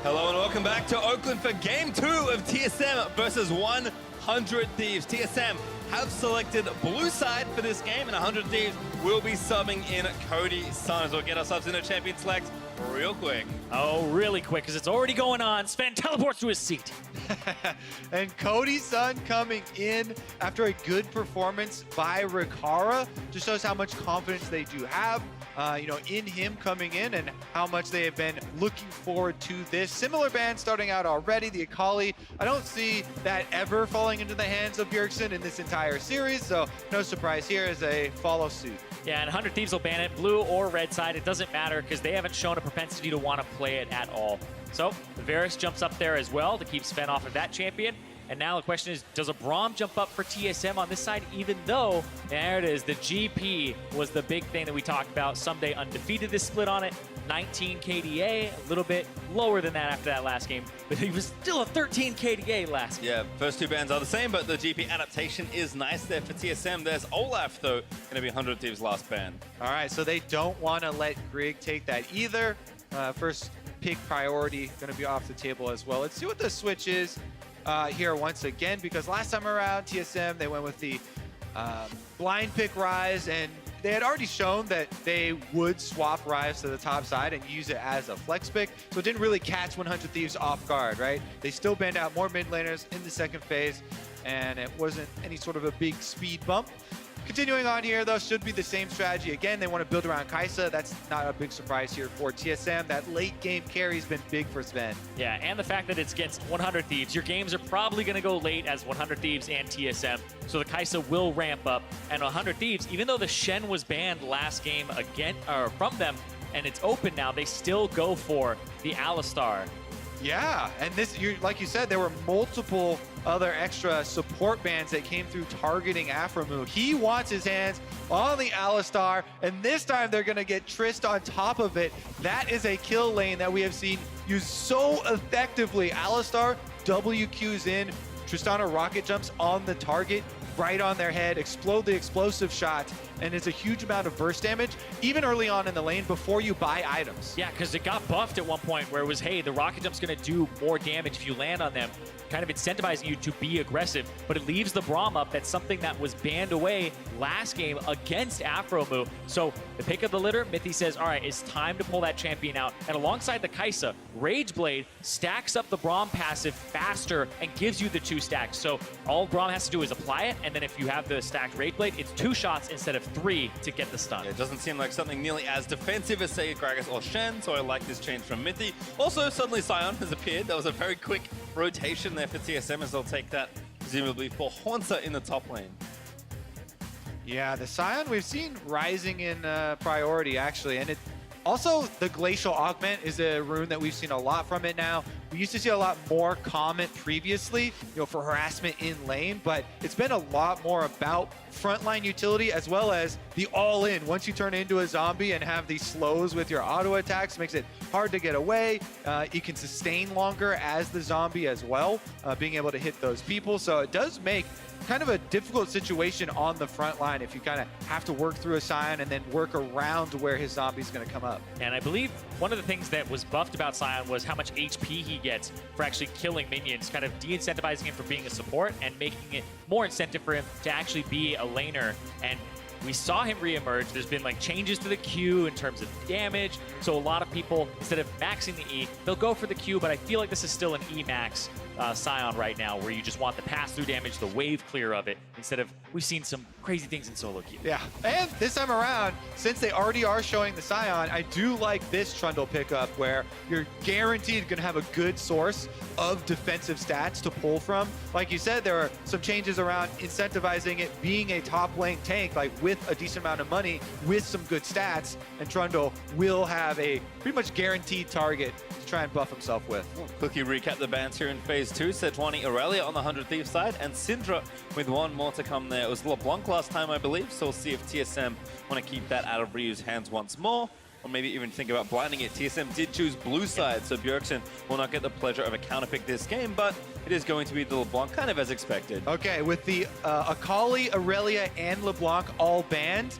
Hello and welcome back to Oakland for Game 2 of TSM versus 100 Thieves. TSM have selected blue side for this game, and 100 Thieves will be subbing in Cody Sun. We'll get ourselves into champion select real quick. Oh, really quick, because it's already going on. Sven teleports to his seat. And Cody Sun coming in after a good performance by Rikara just shows how much confidence they do have, in him coming in and how much they have been looking forward to this. Similar band starting out already, the Akali. I don't see that ever falling into the hands of Bjergsen in this entire series, so no surprise here as they follow suit. Yeah, and 100 Thieves will ban it, blue or red side. It doesn't matter because they haven't shown a propensity to want to play it at all. So Varus jumps up there as well to keep Sven off of that champion. And now the question is, does a Braum jump up for TSM on this side, even though, there it is, the GP was the big thing that we talked about. Someday undefeated this split on it, 19 KDA, a little bit lower than that after that last game, but he was still a 13 KDA last game. Yeah, first two bans are the same, but the GP adaptation is nice there for TSM. There's Olaf, though, going to be 100 Thieves' last ban. All right, so they don't want to let Grig take that either. First pick priority going to be off the table as well. Let's see what the switch is here once again, because last time around, TSM, they went with the blind pick Ryze, and they had already shown that they would swap Ryze to the top side and use it as a flex pick, so it didn't really catch 100 Thieves off guard, right? They still banned out more mid laners in the second phase, and it wasn't any sort of a big speed bump. Continuing on here, though, should be the same strategy. Again, they want to build around Kai'Sa. That's not a big surprise here for TSM. That late game carry has been big for Sven. Yeah, and the fact that it's against 100 Thieves. Your games are probably going to go late as 100 Thieves and TSM, so the Kai'Sa will ramp up. And 100 Thieves, even though the Shen was banned last game again from them, and it's open now, they still go for the Alistar. Yeah, and this, like you said, there were multiple other extra support bans that came through targeting Aphromoo. He wants his hands on the Alistar, and this time they're going to get Trist on top of it. That is a kill lane that we have seen used so effectively. Alistar WQs in, Tristana rocket jumps on the target, right on their head, explode the explosive shot, and it's a huge amount of burst damage, even early on in the lane before you buy items. Yeah, because it got buffed at one point where it was, hey, the rocket jump's going to do more damage if you land on them, kind of incentivizing you to be aggressive, but it leaves the Braum up. That's something that was banned away last game against Aphromoo. So the pick of the litter, Mithy says, all right, it's time to pull that champion out. And alongside the Kai'Sa, Rageblade stacks up the Braum passive faster and gives you the 2 stacks. So all Braum has to do is apply it, and then if you have the stacked Rageblade, it's 2 shots instead of 3 to get the stun. Yeah, it doesn't seem like something nearly as defensive as, say, Gragas or Shen, so I like this change from Mithy. Also, suddenly Sion has appeared. That was a very quick rotation there for TSM, as they'll take that, presumably, for Haunter in the top lane. Yeah, the Sion we've seen rising in priority, actually, and it also, the Glacial Augment is a rune that we've seen a lot from it now. We used to see a lot more comment previously, for harassment in lane, but it's been a lot more about frontline utility as well as the all-in. Once you turn into a zombie and have these slows with your auto attacks, makes it hard to get away. You can sustain longer as the zombie as well, being able to hit those people. So it does make kind of a difficult situation on the front line if you kind of have to work through a Sion and then work around to where his zombie's going to come up. And I believe one of the things that was buffed about Sion was how much HP he gets for actually killing minions, kind of de-incentivizing him for being a support and making it more incentive for him to actually be a laner. And we saw him reemerge. There's been like changes to the Q in terms of damage. So a lot of people, instead of maxing the E, they'll go for the Q, but I feel like this is still an E max Sion right now, where you just want the pass-through damage, the wave clear of it, instead of, we've seen some crazy things in solo queue. Yeah, and this time around, since they already are showing the Sion, I do like this Trundle pickup where you're guaranteed going to have a good source of defensive stats to pull from. Like you said, there are some changes around incentivizing it being a top lane tank, like with a decent amount of money, with some good stats, and Trundle will have a pretty much guaranteed target to try and buff himself with. We'll quickly recap the bans here in Phase 2. Sejuani Aurelia on the 100 Thieves side, and Syndra with one more to come there. It was LeBlanc last time, I believe, so we'll see if TSM want to keep that out of Ryu's hands once more, or maybe even think about blinding it. TSM did choose blue side, so Bjergsen will not get the pleasure of a counterpick this game, but it is going to be the LeBlanc, kind of as expected. Okay, with the Akali, Aurelia, and LeBlanc all banned,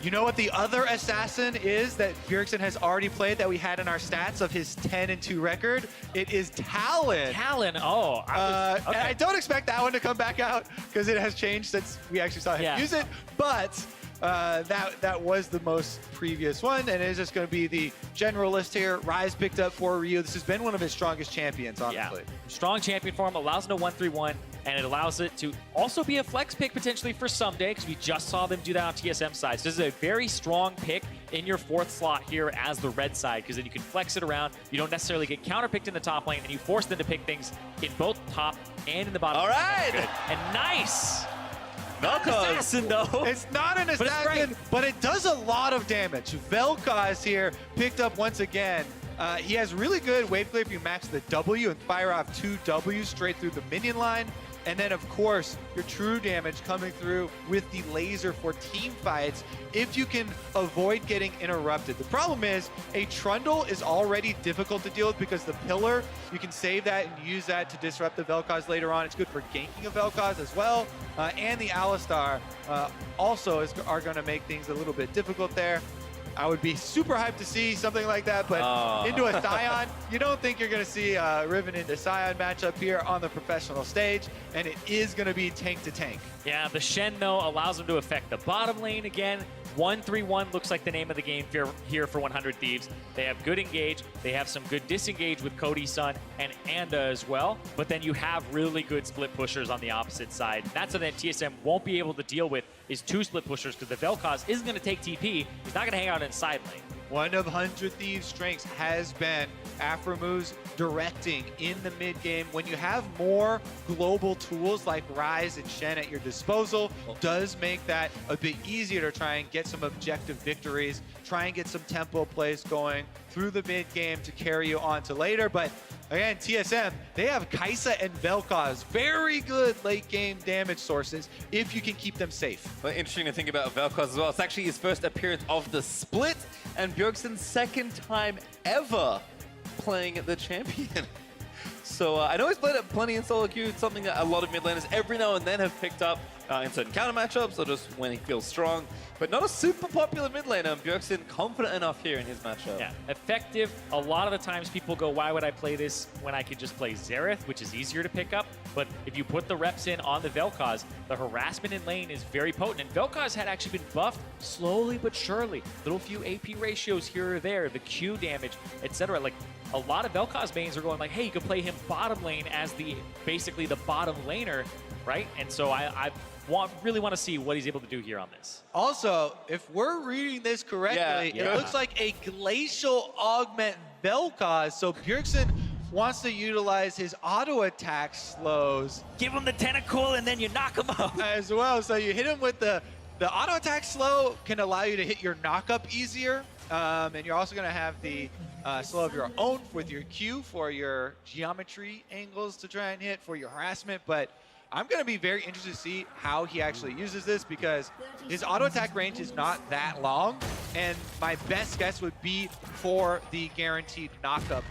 You know what the other assassin is that Bjergsen has already played that we had in our stats of his 10-2 record? It is Talon. Talon, oh. And I don't expect that one to come back out because it has changed since we actually saw him use it. But that was the most previous one, and it is just going to be the general list here. Rise picked up for Ryu. This has been one of his strongest champions, honestly. Yeah. Strong champion for him, allows him to 1-3-1, and it allows it to also be a flex pick potentially for someday, because we just saw them do that on TSM side. So this is a very strong pick in your 4th slot here as the red side, because then you can flex it around. You don't necessarily get counterpicked in the top lane, and you force them to pick things in both top and in the bottom. All right. And nice. Assassin, though. It's not an assassin, but it does a lot of damage. Vel'Koz here picked up once again. He has really good wave clear if you max the W and fire off 2 Ws straight through the minion line. And then, of course, your true damage coming through with the laser for team fights if you can avoid getting interrupted. The problem is a Trundle is already difficult to deal with because the pillar, you can save that and use that to disrupt the Vel'Koz later on. It's good for ganking a Vel'Koz as well. And the Alistar also are going to make things a little bit difficult there. I would be super hyped to see something like that, but into a Scion, you don't think you're going to see a Riven into Scion matchup here on the professional stage, and it is going to be tank to tank. Yeah, the Shen, though, allows him to affect the bottom lane again. 1-3-1 looks like the name of the game here for 100 Thieves. They have good engage. They have some good disengage with Cody's son and Anda as well. But then you have really good split pushers on the opposite side. That's something that TSM won't be able to deal with is 2 split pushers because the Vel'Koz isn't going to take TP. He's not going to hang out in side lane. One of 100 Thieves' strengths has been Aphromu's directing in the mid game. When you have more global tools like Rise and Shen at your disposal, does make that a bit easier to try and get some objective victories, try and get some tempo plays going through the mid game to carry you on to later. But again, TSM, they have Kai'Sa and Vel'Koz, very good late game damage sources if you can keep them safe. Well, interesting to think about Vel'Koz as well. It's actually his first appearance of the split, and Bjergsen's second time ever playing the champion. So I know he's played it plenty in solo queue. It's something that a lot of mid laners every now and then have picked up in certain counter matchups or just when he feels strong. But not a super popular mid laner, and Bjergsen confident enough here in his matchup. Yeah, effective. A lot of the times people go, why would I play this when I could just play Xerath, which is easier to pick up? But if you put the reps in on the Vel'Koz, the harassment in lane is very potent. And Vel'Koz had actually been buffed slowly but surely. Little few AP ratios here or there, the Q damage, etc. Like, a lot of Vel'Koz mains are going like, hey, you could play him bottom lane as basically the bottom laner, right? And so I really want to see what he's able to do here on this. Also, if we're reading this correctly, it looks like a glacial augment Vel'Koz. So Bjergsen wants to utilize his auto attack slows. Give him the tentacle and then you knock him out. As well, so you hit him with the auto attack slow can allow you to hit your knockup easier. And you're also going to have the slow of your own with your Q for your geometry angles to try and hit for your harassment. But I'm going to be very interested to see how he actually uses this because his auto attack range is not that long. And my best guess would be for the guaranteed knockup.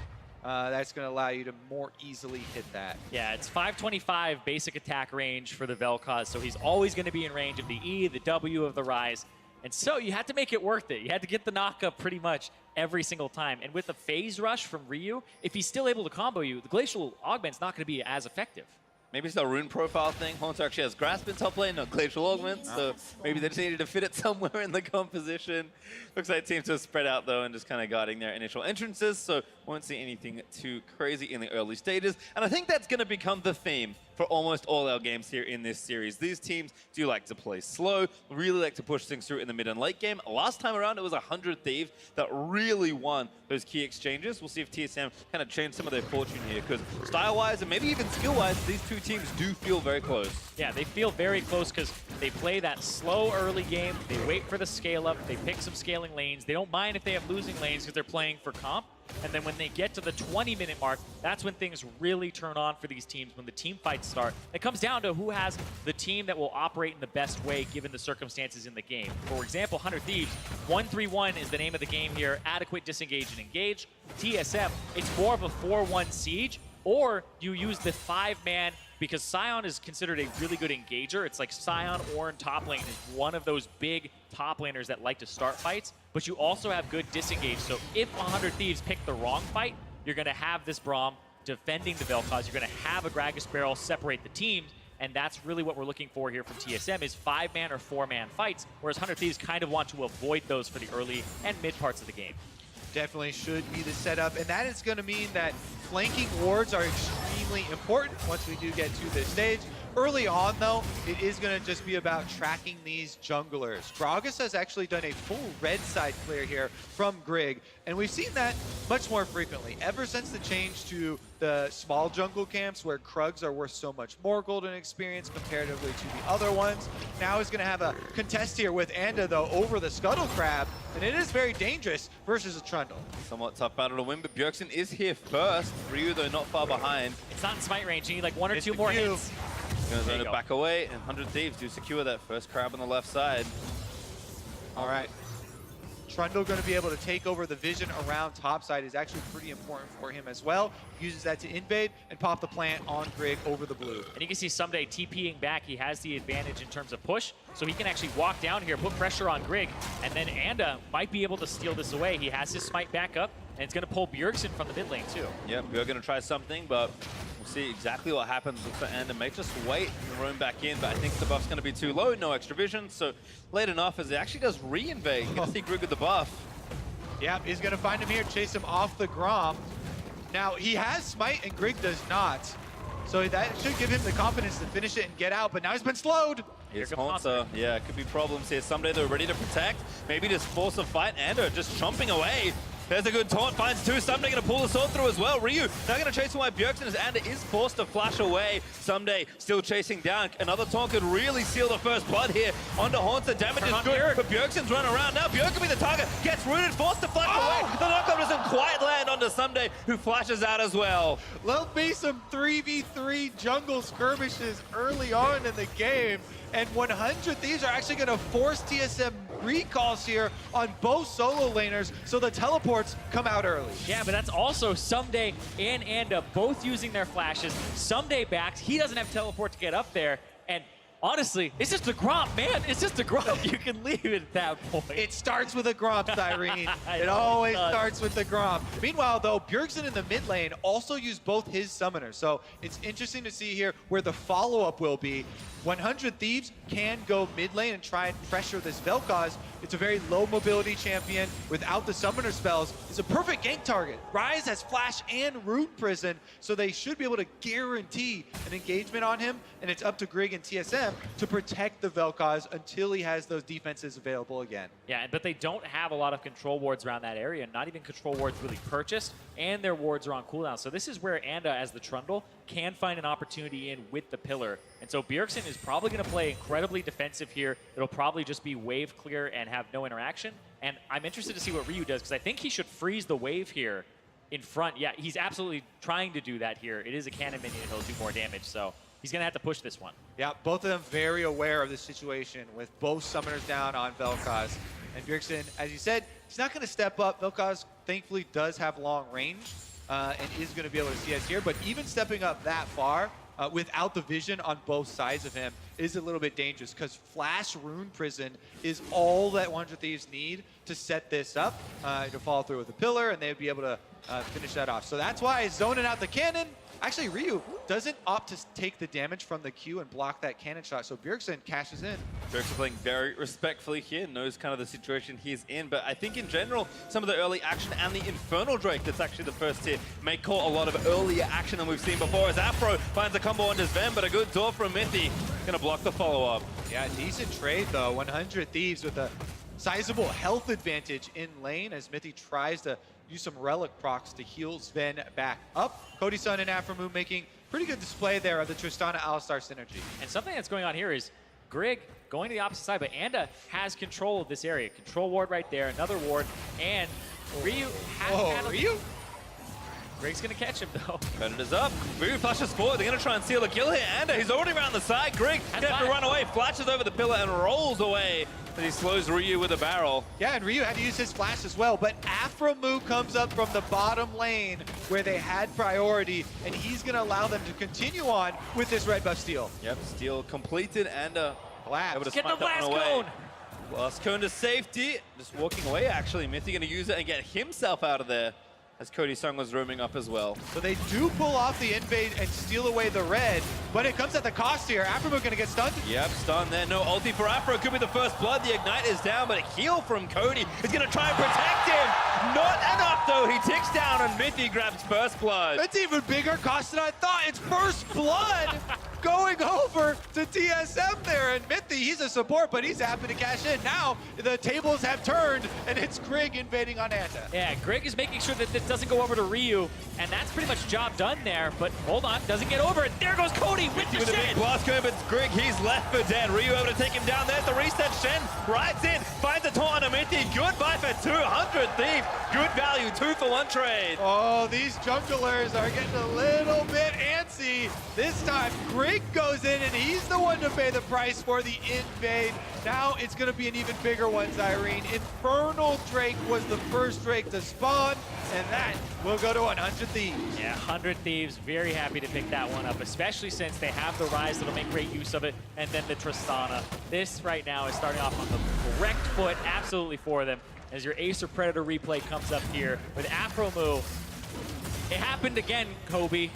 That's going to allow you to more easily hit that. Yeah, it's 525 basic attack range for the Vel'Koz, so he's always going to be in range of the E, the W of the Rise. And so you had to make it worth it. You had to get the knockup pretty much every single time. And with a phase rush from Ryu, if he's still able to combo you, the Glacial Augment's not going to be as effective. Maybe it's a rune profile thing. Haunter actually has Grasp in top lane, not Glacial Augment, so maybe they just needed to fit it somewhere in the composition. Looks like teams are spread out, though, and just kind of guarding their initial entrances, so won't see anything too crazy in the early stages. And I think that's going to become the theme for almost all our games here in this series. These teams do like to play slow, really like to push things through in the mid and late game. Last time around, it was 100 Thieves that really won those key exchanges. We'll see if TSM kind of change some of their fortune here, because style-wise and maybe even skill-wise, these two teams do feel very close. Yeah, they feel very close because they play that slow early game. They wait for the scale-up. They pick some scaling lanes. They don't mind if they have losing lanes because they're playing for comp. And then when they get to the 20-minute mark, that's when things really turn on for these teams, when the team fights start. It comes down to who has the team that will operate in the best way given the circumstances in the game. For example, 100 Thieves, 1-3-1 is the name of the game here. Adequate, disengage, and engage. TSM, it's more of a 4-1 siege. or you use the 5-man, because Sion is considered a really good engager. It's like Sion, Ornn, top lane is one of those big top laners that like to start fights, but you also have good disengage. So if 100 Thieves pick the wrong fight, you're going to have this Braum defending the Vel'Koz. You're going to have a Gragas barrel separate the teams, and that's really what we're looking for here from TSM is 5-man or 4-man fights, whereas 100 Thieves kind of want to avoid those for the early and mid parts of the game. Definitely should be the setup, and that is going to mean that flanking wards are extremely important once we do get to this stage. Early on, though, it is going to just be about tracking these junglers. Gragas has actually done a full red side clear here from Grig, and we've seen that much more frequently. Ever since the change to the small jungle camps where Krugs are worth so much more golden experience comparatively to the other ones, now he's going to have a contest here with Anda, though, over the Scuttle Crab, and it is very dangerous versus a Trundle. Somewhat tough battle to win, but Bjergsen is here first. Ryu, though, not far behind. It's not in smite range. You need like 1 or It's 2 the more Q. hits. Gonna zone it back away, and 100 Thieves do secure that first crab on the left side. All right. Trundle going to be able to take over the vision around topside is actually pretty important for him as well. Uses that to invade and pop the plant on Grig over the blue. And you can see Someday TPing back. He has the advantage in terms of push, so he can actually walk down here, put pressure on Grig, and then Anda might be able to steal this away. He has his smite back up, and it's going to pull Bjergsen from the mid lane too. Yep, we're gonna try something, but we'll see exactly what happens with Anda. May just wait and roam back in, but I think the buff's gonna be too low, no extra vision, so late enough as it actually does re-invade. You're gonna see Grig with the buff. Yep, he's going to find him here, chase him off the Grom. Now, he has smite and Grig does not. So that should give him the confidence to finish it and get out, but now he's been slowed. Here's Here comes Haunter. Yeah, could be problems here. Someday they're ready to protect. Maybe just force a fight. Anda just chomping away. There's a good taunt, finds 2. Someday gonna pull the sword through as well. Ryu now gonna chase away Bjergsen as Anda is forced to flash away. Someday still chasing down. Another taunt could really seal the first blood here. Onto Haunter, damage is good, but Bjergsen's running around now. Bjergsen be the target, gets rooted, forced to flash away. The knockup doesn't quite land onto Someday, who flashes out as well. There'll be some 3v3 jungle skirmishes early on in the game, and 100 Thieves are actually going to force TSM recalls here on both solo laners, so the teleports come out early. Yeah, but that's also Someday and Anda both using their flashes. Someday backs, he doesn't have teleport to get up there, and honestly, it's just a Gromp, man. It's just a Gromp. You can leave it at that point. It starts with a Gromp, Cyrene. It always starts with the Gromp. Meanwhile, though, Bjergsen in the mid lane also used both his summoners, so it's interesting to see here where the follow-up will be. 100 Thieves can go mid lane and try and pressure this Vel'Koz. It's a very low mobility champion without the summoner spells. It's a perfect gank target. Ryze has Flash and Root Prison, so they should be able to guarantee an engagement on him, and it's up to Grig and TSM to protect the Vel'Koz until he has those defenses available again. Yeah, but they don't have a lot of control wards around that area, not even control wards really purchased, and their wards are on cooldown. So this is where Anda, as the Trundle, can find an opportunity in with the pillar. And so Bjergsen is probably going to play incredibly defensive here. It'll probably just be wave clear and have no interaction. And I'm interested to see what Ryu does, because I think he should freeze the wave here in front. Yeah, he's absolutely trying to do that here. It is a cannon minion, he'll do more damage, so he's going to have to push this one. Yeah, both of them very aware of the situation with both summoners down on Vel'Koz. And Bjergsen, as you said, he's not going to step up. Vel'Koz thankfully does have long range and is going to be able to see us here. But even stepping up that far without the vision on both sides of him is a little bit dangerous, because Flash Rune Prison is all that 100 Thieves need to set this up to follow through with the pillar, and they'd be able to finish that off. So that's why zoning out the cannon. Actually, Ryu doesn't opt to take the damage from the Q and block that cannon shot, so Bjergsen cashes in. Bjergsen playing very respectfully here, knows kind of the situation he's in, but I think in general, some of the early action and the Infernal Drake that's actually the first hit may call a lot of earlier action than we've seen before, as Afro finds a combo on Sven, but a good door from Mithy. Gonna block the follow-up. Yeah, Decent trade, though. 100 Thieves with a sizable health advantage in lane as Mithy tries to use some relic procs to heal Sven back up. Cody Sun and Afromoon making pretty good display there of the Tristana-Alistar synergy. And something that's going on here is Grig going to the opposite side, but Anda has control of this area. Control ward right there, another ward, and Ryu has Ryu? Greg's gonna catch him though. Predator's up. Ryu flashes forward. They're going to try and seal a kill here. And he's already around the side. Greg gonna have to run away. Flashes over the pillar and rolls away as he slows Ryu with a barrel. Yeah, and Ryu had to use his flash as well, but Afromu comes up from the bottom lane where they had priority, and he's going to allow them to continue on with this red buff steal. Yep, steal completed and Blast. able to Get the smack that blast one away. cone! Blast cone to safety. Just walking away, actually. Mithy going to use it and get himself out of there as Cody Sung was roaming up as well. So they do pull off the invade and steal away the red, but it comes at the cost here. Afromu going to get stunned. Yep, stun there. No ulti for Afro. Could be the first blood. The Ignite is down, but a heal from Cody is going to try and protect him. Not enough, though. He ticks down, and Mithy grabs first blood. That's even bigger cost than I thought. It's first blood going over to TSM there. And Mithy, he's a support, but he's happy to cash in. Now the tables have turned, and it's Grig invading on Anta. Yeah, Greg is making sure that this doesn't go over to Ryu, and that's pretty much job done there. But hold on, doesn't get over it. There goes Cody with the With a big Shen. blast going, but Greg, he's left for dead. Ryu able to take him down there. The reset. Shen rides in, finds a taunt on Mithy. Goodbye for 200 Thief. Good value, 2 for 1 trade. Oh, these junglers are getting a little bit antsy. This time, Grig goes in, and he's the one to pay the price for the invade. Now it's going to be an even bigger one, Zyrene. Infernal Drake was the first Drake to spawn, and that will go to 100 Thieves. Yeah, 100 Thieves, very happy to pick that one up, especially since they have the Rise that'll make great use of it, and then the Tristana. This right now is starting off on the correct foot, absolutely for them, as your Acer Predator replay comes up here with Afromu. It happened again, Kobe.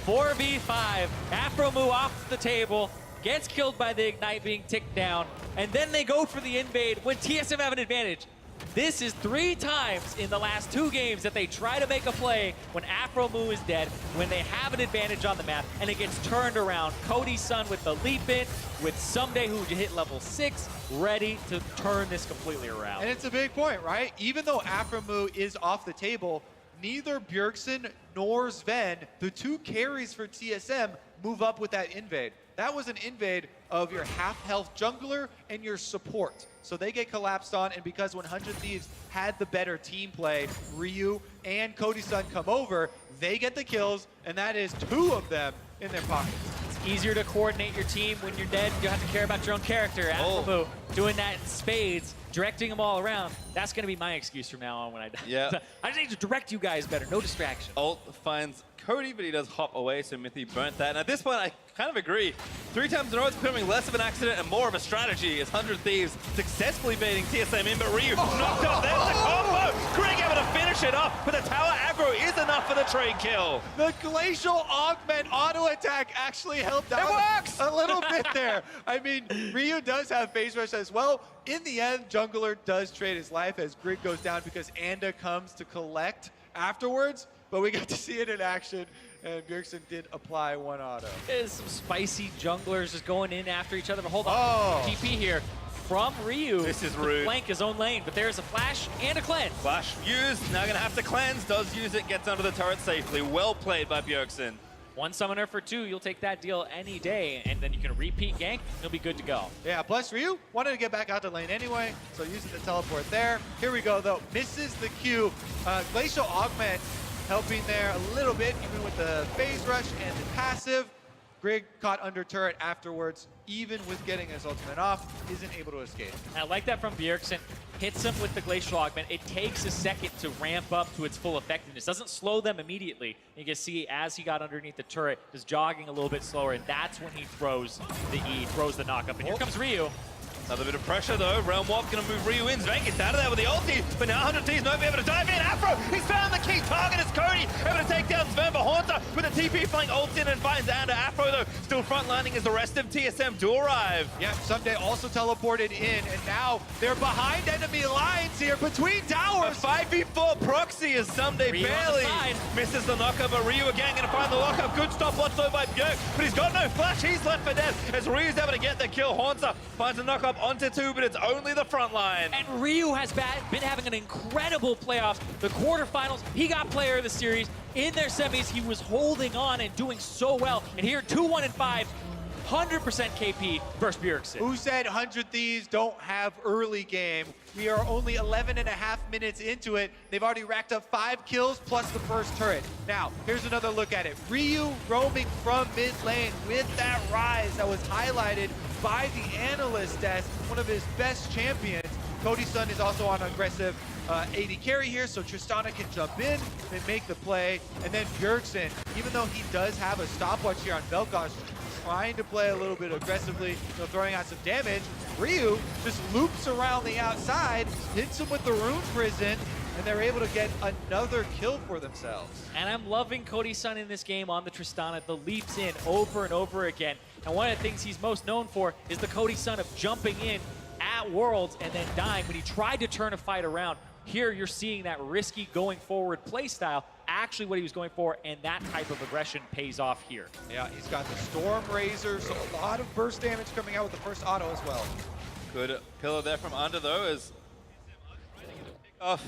4v5, Afromu off the table, gets killed by the Ignite being ticked down, and then they go for the invade when TSM have an advantage. This is 3 times in the last 2 games that they try to make a play when Afromu is dead, when they have an advantage on the map, and it gets turned around. Cody Sun with the leap in, with Someday who hit level 6, ready to turn this completely around. And it's a big point, right? Even though Afromu is off the table, neither Bjergsen nor Sven, the 2 carries for TSM, move up with that invade. That was an invade of your half-health jungler and your support. So they get collapsed on, and because 100 Thieves had the better team play, Ryu and Cody Sun come over, they get the kills, and that is 2 of them in their pockets. It's easier to coordinate your team when you're dead. You have to care about your own character. Afromu doing that in spades, directing them all around. That's going to be my excuse from now on when I die. Yeah. I just need to direct you guys better. No distraction. Ult finds Cody, but he does hop away, so Mithy burnt that. And at this point, I kind of agree. 3 times in a row, it's becoming less of an accident and more of a strategy as 100 Thieves successfully baiting TSM in, but Ryu knocked up. There's the combo. Greg able to finish it off, but the tower aggro is enough for the trade kill. The Glacial Augment auto attack actually helped out a little bit there. I mean, Ryu does have phase rush as well. In the end, Jungler does trade his life as Grig goes down because Anda comes to collect afterwards, but we got to see it in action, and Bjergsen did apply 1 auto. There's some spicy junglers just going in after each other, but hold on. Oh. TP here from Ryu. This is to rude. Flank his own lane, but there's a flash and a cleanse. Flash used, now gonna have to cleanse, does use it, gets under the turret safely. Well played by Bjergsen. 1 summoner for 2, you'll take that deal any day, and then you can repeat gank, you'll be good to go. Yeah, plus Ryu wanted to get back out the lane anyway, so using the teleport there. Here we go, though. Misses the Q. Glacial Augment helping there a little bit, even with the phase rush and the passive. Grig caught under turret afterwards, even with getting his ultimate off, isn't able to escape. I like that from Bjergsen. Hits him with the Glacial Augment. It takes a second to ramp up to its full effectiveness. Doesn't slow them immediately. You can see as he got underneath the turret, is jogging a little bit slower, and that's when he throws the E, throws the knock up. And here comes Ryu. Another bit of pressure though. Realm Warp gonna move Ryu in. Sven gets out of there with the ulti, but now 100 Thieves not be able to dive in. Afro, he's found the key target. It's Cody able to take down Sven, but Haunter with a TP flank ults in and finds Anda. Afro though still frontlining as the rest of TSM do arrive. Yeah, Someday also teleported in, and now they're behind enemy lines here between towers. A 5v4 proxy as Someday Ryu on the barely side. misses the knockup, but Ryu again gonna find the lockup. Good stopwatch though by Bjerg, but he's got no flash. He's left for dead as Ryu's able to get the kill. Haunter finds a knockup onto 2, but it's only the front line. And Ryu has been having an incredible playoffs. The quarterfinals, he got player of the series. In their semis, he was holding on and doing so well. And here, 2-1-5. 100% KP versus Bjergsen. Who said 100 Thieves don't have early game? We are only 11 and a half minutes into it. They've already racked up 5 kills plus the first turret. Now, here's another look at it. Ryu roaming from mid lane with that rise that was highlighted by the analyst as one of his best champions. Cody Sun is also on aggressive AD carry here, so Tristana can jump in and make the play. And then Bjergsen, even though he does have a stopwatch here on Vel'Koz, trying to play a little bit aggressively, throwing out some damage. Ryu just loops around the outside, hits him with the Rune Prison, and they're able to get another kill for themselves. And I'm loving Cody Sun in this game on the Tristana, the leaps in over and over again. And one of the things he's most known for is the Cody Sun of jumping in at Worlds and then dying when he tried to turn a fight around. Here you're seeing that risky going forward play style, actually what he was going for, and that type of aggression pays off here. Yeah, he's got the Storm Razor, so a lot of burst damage coming out with the first auto as well. Good pillar there from under though, as off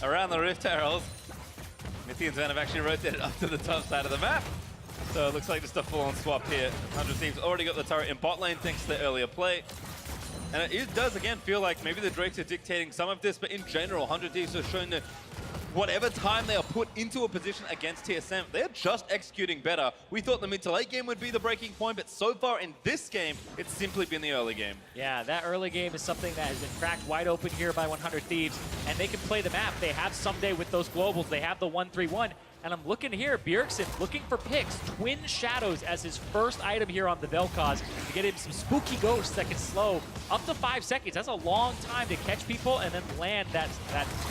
around the Rift Herald. Mythians have actually rotated up to the top side of the map. So it looks like just a full-on swap here. 100 Thieves already got the turret in bot lane thanks to the earlier play. And it does, again, feel like maybe the Drakes are dictating some of this, but in general, 100 Thieves are showing that whatever time they are put into a position against TSM, they're just executing better. We thought the mid to late game would be the breaking point, but so far in this game, it's simply been the early game. Yeah, that early game is something that has been cracked wide open here by 100 Thieves, and they can play the map. They have someday with those globals, they have the 1-3-1. And I'm looking here, Bjergsen looking for picks. Twin Shadows as his first item here on the Vel'Koz to get him some spooky ghosts that can slow up to 5 seconds. That's a long time to catch people and then land that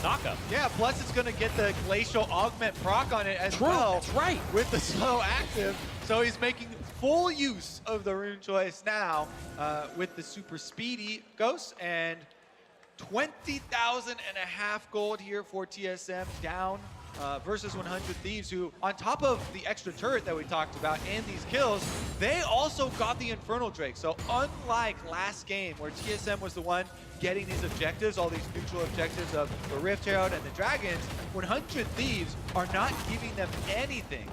knockup. Yeah, plus it's going to get the Glacial Augment proc on it as well. That's right. With the slow active. So he's making full use of the rune choice now with the super speedy ghost, and 20,000 and a half gold here for TSM down versus 100 Thieves, who on top of the extra turret that we talked about and these kills, they also got the Infernal Drake. So unlike last game where TSM was the one getting these objectives, all these neutral objectives of the Rift Herald and the Dragons, 100 Thieves are not giving them anything.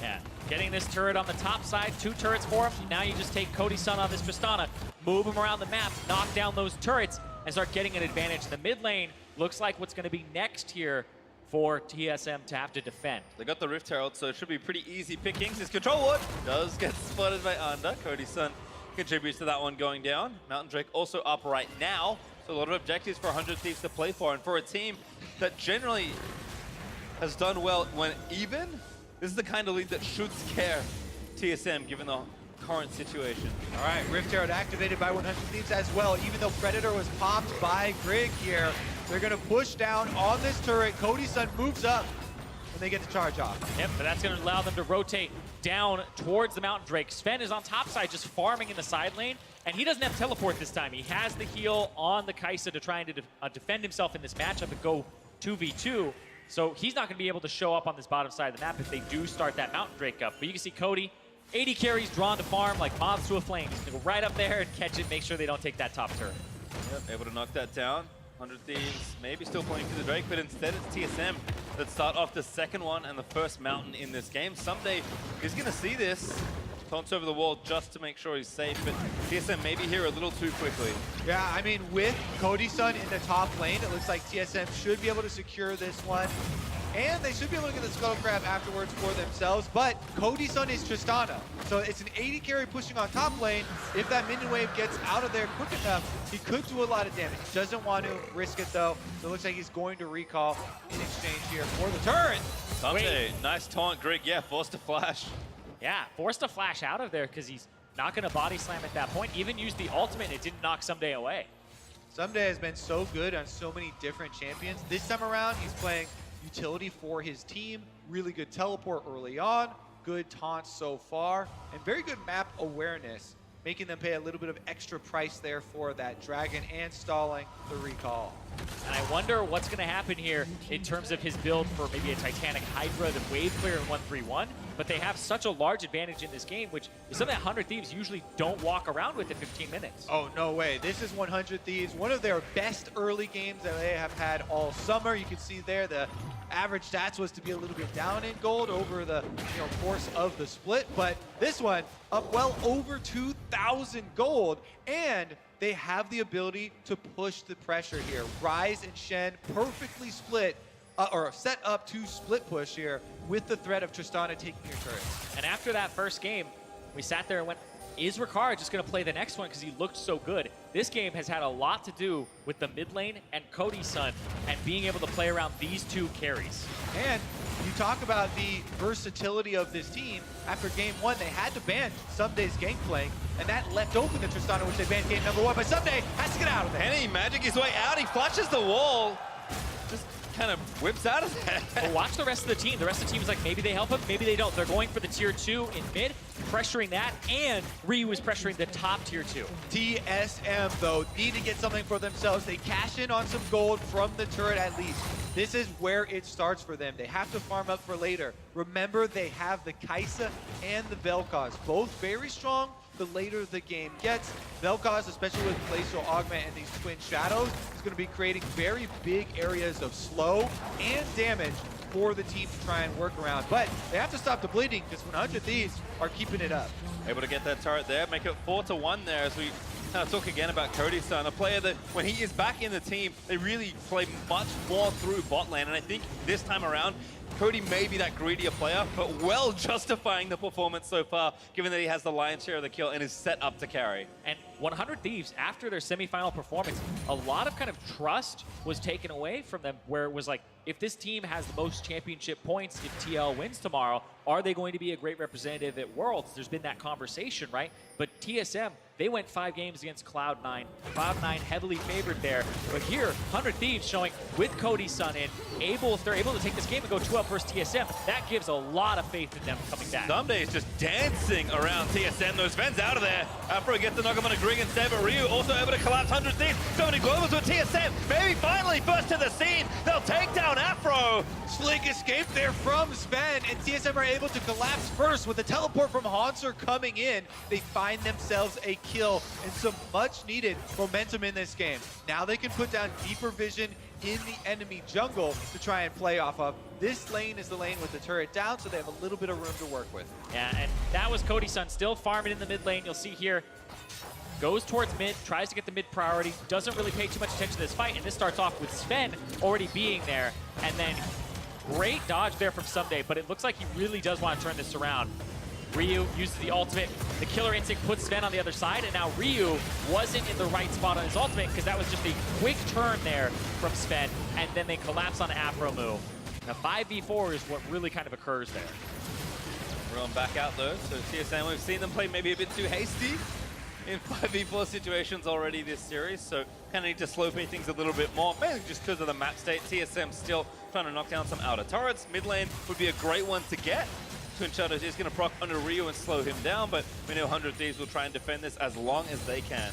Yeah, getting this turret on the top side, 2 turrets for him. Now you just take Cody Sun on this Tristana, move him around the map, knock down those turrets, and start getting an advantage. The mid lane looks like what's going to be next here for TSM to have to defend. They got the Rift Herald, so it should be pretty easy pickings. His control ward does get spotted by Under. Cody Sun contributes to that one going down. Mountain Drake also up right now, so a lot of objectives for 100 Thieves to play for, and for a team that generally has done well when even, this is the kind of lead that should scare TSM given the current situation. All right, Rift Herald activated by 100 Thieves as well, even though Predator was popped by Grig here. They're going to push down on this turret. Cody Sun moves up, and they get the charge off. Yep, but that's going to allow them to rotate down towards the Mountain Drake. Sven is on top side, just farming in the side lane, and he doesn't have teleport this time. He has the heal on the Kai'Sa to try and defend himself in this matchup and go 2v2. So he's not going to be able to show up on this bottom side of the map if they do start that Mountain Drake up. But you can see Cody, 80 carries drawn to farm like moths to a flame. He's going to go right up there and catch it, make sure they don't take that top turret. Yep, able to knock that down. 100 Thieves maybe still playing for the Drake, but instead it's TSM that start off the second one and the first mountain in this game. Someday he's going to see this. Taunts over the wall just to make sure he's safe, but TSM maybe here a little too quickly. Yeah, I mean, with Cody Sun in the top lane, it looks like TSM should be able to secure this one. And they should be able to get the Skull Crab afterwards for themselves, but Cody Sun is Tristana. So it's an 80 carry pushing on top lane. If that minion wave gets out of there quick enough, he could do a lot of damage. Doesn't want to risk it though, so it looks like he's going to recall in exchange here for the turret. Someday, nice taunt, Grig, yeah, forced to flash. Yeah, forced to flash out of there because he's not going to body slam at that point. Even used the ultimate and it didn't knock Someday away. Someday has been so good on so many different champions. This time around, he's playing utility for his team, really good teleport early on, good taunts so far, and very good map awareness, making them pay a little bit of extra price there for that dragon and stalling the recall. And I wonder what's going to happen here in terms of his build for maybe a Titanic Hydra, the wave clear in 1-3-1. but they have such a large advantage in this game, which is something that 100 Thieves usually don't walk around with in 15 minutes. Oh, no way. This is 100 Thieves, one of their best early games that they have had all summer. You can see there the average stats was to be a little bit down in gold over the course of the split, but this one up well over 2,000 gold, and they have the ability to push the pressure here. Rise and Shen perfectly split, or set up to split push here with the threat of Tristana taking your turrets. And after that first game, we sat there and went, is Ricard just going to play the next one because he looked so good? This game has had a lot to do with the mid lane and Cody's son and being able to play around these two carries. And you talk about the versatility of this team. After game one, they had to ban Sunday's Gangplank, and that left open to Tristana, which they banned game number one. But Sunday has to get out of there. And he magic his way out. He flushes the wall. Just kind of whips out of there. But watch the rest of the team. The rest of the team is like, maybe they help him, maybe they don't. They're going for the tier 2 in mid, pressuring that, and Ryu is pressuring the top tier 2. TSM, though, need to get something for themselves. They cash in on some gold from the turret at least. This is where it starts for them. They have to farm up for later. Remember, they have the Kai'Sa and the Vel'Koz, both very strong. The later the game gets, Vel'Koz, especially with Glacial Augment and these Twin Shadows, is going to be creating very big areas of slow and damage for the team to try and work around. But they have to stop the bleeding because 100 Thieves are keeping it up. Able to get that turret there, make it 4-1 there as we kind of talk again about Cody's son, a player that when he is back in the team, they really play much more through bot lane. And I think this time around, Cody may be that greedier player, but well justifying the performance so far, given that he has the lion's share of the kill and is set up to carry. And 100 Thieves, after their semifinal performance, a lot of kind of trust was taken away from them, where it was like, if this team has the most championship points, if TL wins tomorrow, are they going to be a great representative at Worlds? There's been that conversation, right? But TSM, they went 5 games against Cloud9. Cloud9 heavily favored there. But here, 100 Thieves showing with Cody's son in, if they're able to take this game and go 2-up versus TSM, that gives a lot of faith in them coming back. Someday is just dancing around TSM. Those Vens out of there. Afro gets the knock on a Grig instead, but Ryu also able to collapse 100 Thieves. So many globals with TSM. Maybe finally first to the scene. They'll take down Afro. Slick escape there from Sven, and TSM are able to collapse first with the teleport from Hanser coming in. They find themselves a kill and some much needed momentum in this game. Now they can put down deeper vision in the enemy jungle to try and play off of. This lane is the lane with the turret down, so they have a little bit of room to work with. Yeah, and that was Cody's son still farming in the mid lane. You'll see here, goes towards mid, tries to get the mid priority, doesn't really pay too much attention to this fight, and this starts off with Sven already being there, and then great dodge there from Someday, but it looks like he really does want to turn this around. Ryu uses the ultimate, the killer instinct puts Sven on the other side, and now Ryu wasn't in the right spot on his ultimate because that was just a quick turn there from Sven, and then they collapse on Afro move. Now 5v4 is what really kind of occurs there. We're on back out though, so TSM, we've seen them play maybe a bit too hasty in 5v4 situations already this series, so kind of need to slow things a little bit more, mainly just because of the map state. TSM still trying to knock down some outer turrets. Mid lane would be a great one to get. Twin Shadows is going to proc onto Ryu and slow him down, but we know 100 Thieves will try and defend this as long as they can.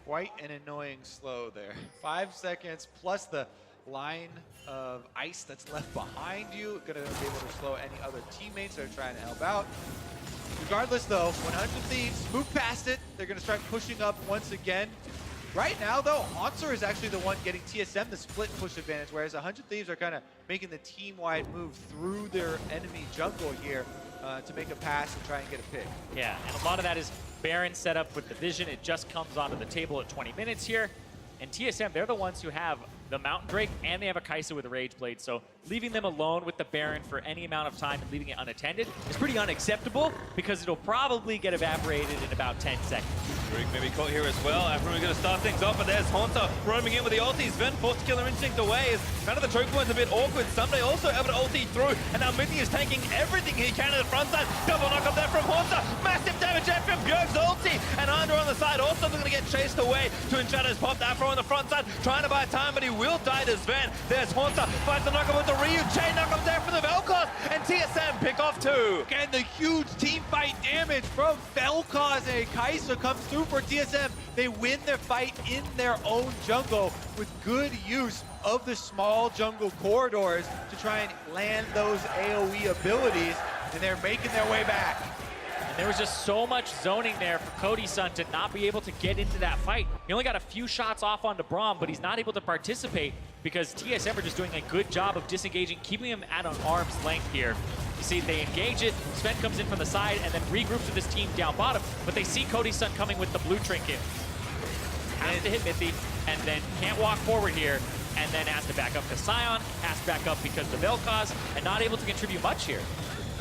Quite an annoying slow there. 5 seconds plus the line of ice that's left behind you. Gonna be able to slow any other teammates that are trying to help out. Regardless though, 100 Thieves move past it. They're gonna start pushing up once again. Right now though, Hanser is actually the one getting TSM the split push advantage, whereas 100 Thieves are kind of making the team-wide move through their enemy jungle here to make a pass and try and get a pick. Yeah, and a lot of that is Baron set up with the vision. It just comes onto the table at 20 minutes here. And TSM, they're the ones who have the Mountain Drake, and they have a Kai'Sa with a Rage Blade. So leaving them alone with the Baron for any amount of time and leaving it unattended is pretty unacceptable because it'll probably get evaporated in about 10 seconds. Grig may be caught here as well. Afro going to start things off, but there's Haunter roaming in with the ulti. Sven forced to Killer Instinct away. Is kind of the choke point's a bit awkward. Someday also able to ulti through, and now Mithy is tanking everything he can at the front side. Double knock up there from Haunter. Massive damage there from Bjerg's ulti, and Andre on the side also going to get chased away. Twin Shadows popped Afro on the front side, trying to buy time, but he will die to Sven. There's Haunter, finds the knock up with the Ryu. Chain knock up there from the Vel'Koz, and TSM pick off 2. Again, the huge team fight damage from Vel'Koz, and Kai'Sa comes through for TSM. They win their fight in their own jungle with good use of the small jungle corridors to try and land those AoE abilities. and they're making their way back. And there was just so much zoning there for Cody's son to not be able to get into that fight. He only got a few shots off onto Braum, but he's not able to participate because TSM are just doing a good job of disengaging, keeping him at an arm's length here. You see, they engage it, Sven comes in from the side and then regroups with his team down bottom, but they see Cody's son coming with the blue trinket. Has to hit Mithy, and then can't walk forward here, and then has to back up to Sion, has to back up because of the Vel'Koz, and not able to contribute much here.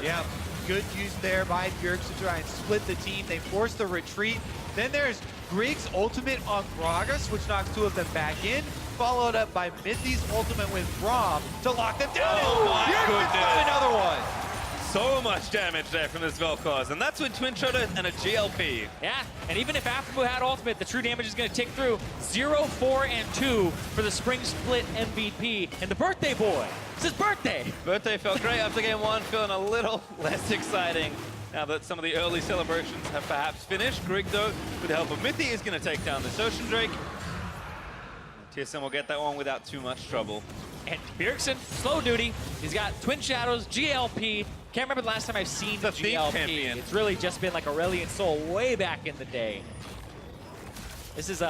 Yeah, good use there by Bjergsen to try and split the team. They force the retreat. Then there's Grig's ultimate on Gragas, which knocks two of them back in, followed up by Mithy's ultimate with Braum to lock them down. Oh my Bjergsen's got goodness. another one. So much damage there from this Vel'Koz, and that's with Twin Shudder and a GLP. Yeah, and even if Afterblue had ultimate, the true damage is going to tick through. 0, 4, and 2 for the Spring Split MVP and the birthday boy. It's his birthday. Birthday felt great after game one, feeling a little less exciting now that some of the early celebrations have perhaps finished. Grig, though, with the help of Mithy, is going to take down this Ocean Drake. TSM will get that one without too much trouble. And Bjergsen, slow duty. He's got Twin Shadows, GLP. Can't remember the last time I've seen the Thief GLP. champion. It's really just been like Aurelion Sol way back in the day. This is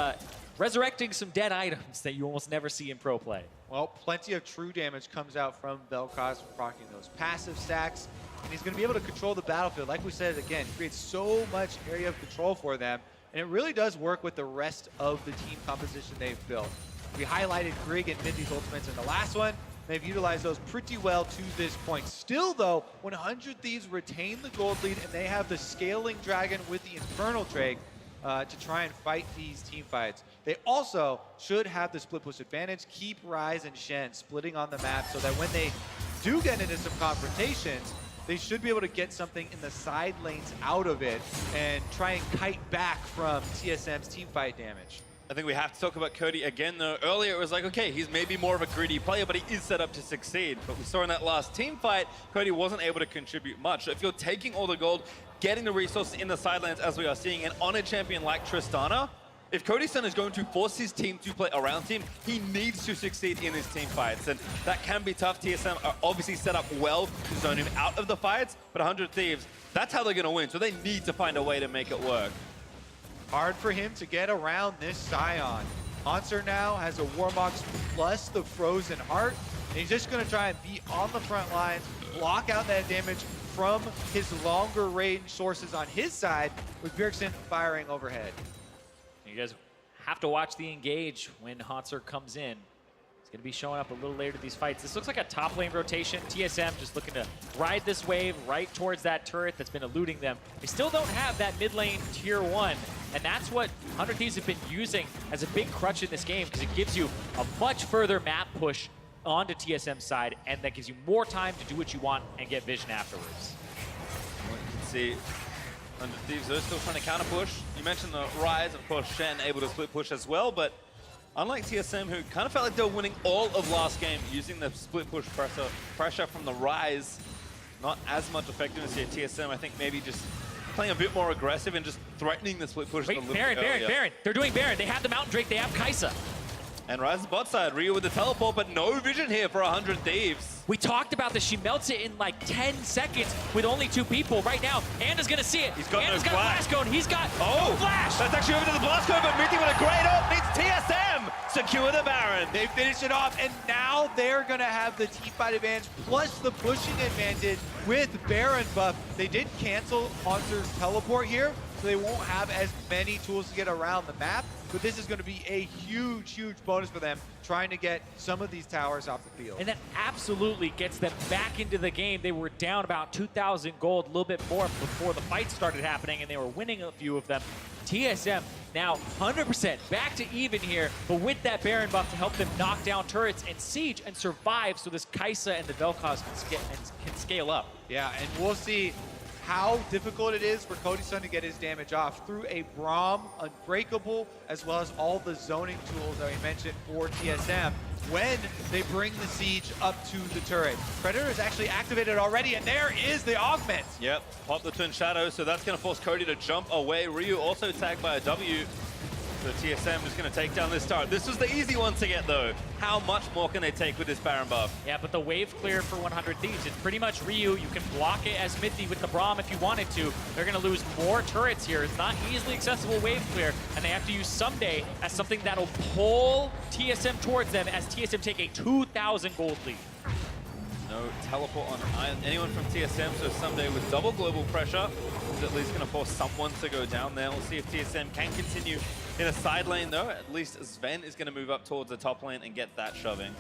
resurrecting some dead items that you almost never see in pro play. Well, plenty of true damage comes out from Vel'Koz from proccing those passive stacks, and he's going to be able to control the battlefield. Like we said again, creates so much area of control for them, and it really does work with the rest of the team composition they've built. We highlighted Grig and Mithy's ultimates in the last one. They've utilized those pretty well to this point. Still, though, 100 Thieves retain the gold lead, and they have the scaling dragon with the Infernal Drake to try and fight these team fights. They also should have the split push advantage, keep Ryze and Shen splitting on the map so that when they do get into some confrontations, they should be able to get something in the side lanes out of it and try and kite back from TSM's team fight damage. I think we have to talk about Cody again, though. Earlier, it was like, okay, he's maybe more of a greedy player, but he is set up to succeed. But we saw in that last team fight, Cody wasn't able to contribute much. So if you're taking all the gold, getting the resources in the sidelines as we are seeing, and on a champion like Tristana, if Cody's son is going to force his team to play around him, he needs to succeed in his team fights. And that can be tough. TSM are obviously set up well to zone him out of the fights, but 100 Thieves, that's how they're going to win. So they need to find a way to make it work. Hard for him to get around this Sion. Hanser now has a Warmox plus the Frozen Heart, and he's just going to try and be on the front lines, block out that damage from his longer range sources on his side, with Bjergsen firing overhead. You guys have to watch the engage when Hanser comes in. He's going to be showing up a little later to these fights. This looks like a top lane rotation. TSM just looking to ride this wave right towards that turret that's been eluding them. They still don't have that mid lane tier 1. And that's what 100 Thieves have been using as a big crutch in this game, because it gives you a much further map push onto TSM's side, and that gives you more time to do what you want and get vision afterwards. Well, you can see 100 Thieves are still trying to counter push. You mentioned the Ryze, of course, Shen able to split push as well, but unlike TSM, who kind of felt like they were winning all of last game using the split push pressure from the Ryze, not as much effectiveness here. TSM, I think, maybe just playing a bit more aggressive and just threatening the split push. Wait, a little Baron, bit earlier. Baron. They're doing Baron. They have the Mountain Drake. They have Kaisa. And Ryze's bot side, Ryu with the teleport, but no vision here for 100 Thieves. We talked about this. She melts it in like 10 seconds with only 2 people right now. Anda's going to see it. He's got Anda's no got flash. a flash cone. He's got Oh, no flash. That's actually over to the blast code, but Mithy with a great ult needs TSM secure the Baron. They finish it off, and now they're going to have the team fight advantage plus the pushing advantage with Baron buff. They did cancel Hanser's teleport here, so they won't have as many tools to get around the map, but this is going to be a huge, huge bonus for them trying to get some of these towers off the field. And that absolutely gets them back into the game. They were down about 2,000 gold, a little bit more before the fight started happening, and they were winning a few of them. TSM now 100% back to even here, but with that Baron buff to help them knock down turrets and siege and survive, so this Kaisa and the Vel'Koz can scale up. Yeah, and we'll see how difficult it is for Cody's son to get his damage off through a Braum Unbreakable, as well as all the zoning tools that we mentioned for TSM when they bring the siege up to the turret. Predator is actually activated already, and there is the augment. Yep, pop the Twin Shadow, so that's going to force Cody to jump away. Ryu also tagged by a W. So TSM is going to take down this turret. This was the easy one to get, though. How much more can they take with this Baron buff? Yeah, but the wave clear for 100 Thieves, it's pretty much Ryu. You can block it as Mithy with the Braum if you wanted to. They're going to lose more turrets here. It's not easily accessible wave clear, and they have to use Someday as something that'll pull TSM towards them as TSM take a 2,000 gold lead. No teleport on anyone from TSM, so Someday with double global pressure is at least going to force someone to go down there. We'll see if TSM can continue in a side lane, though. At least Sven is going to move up towards the top lane and get that shoving.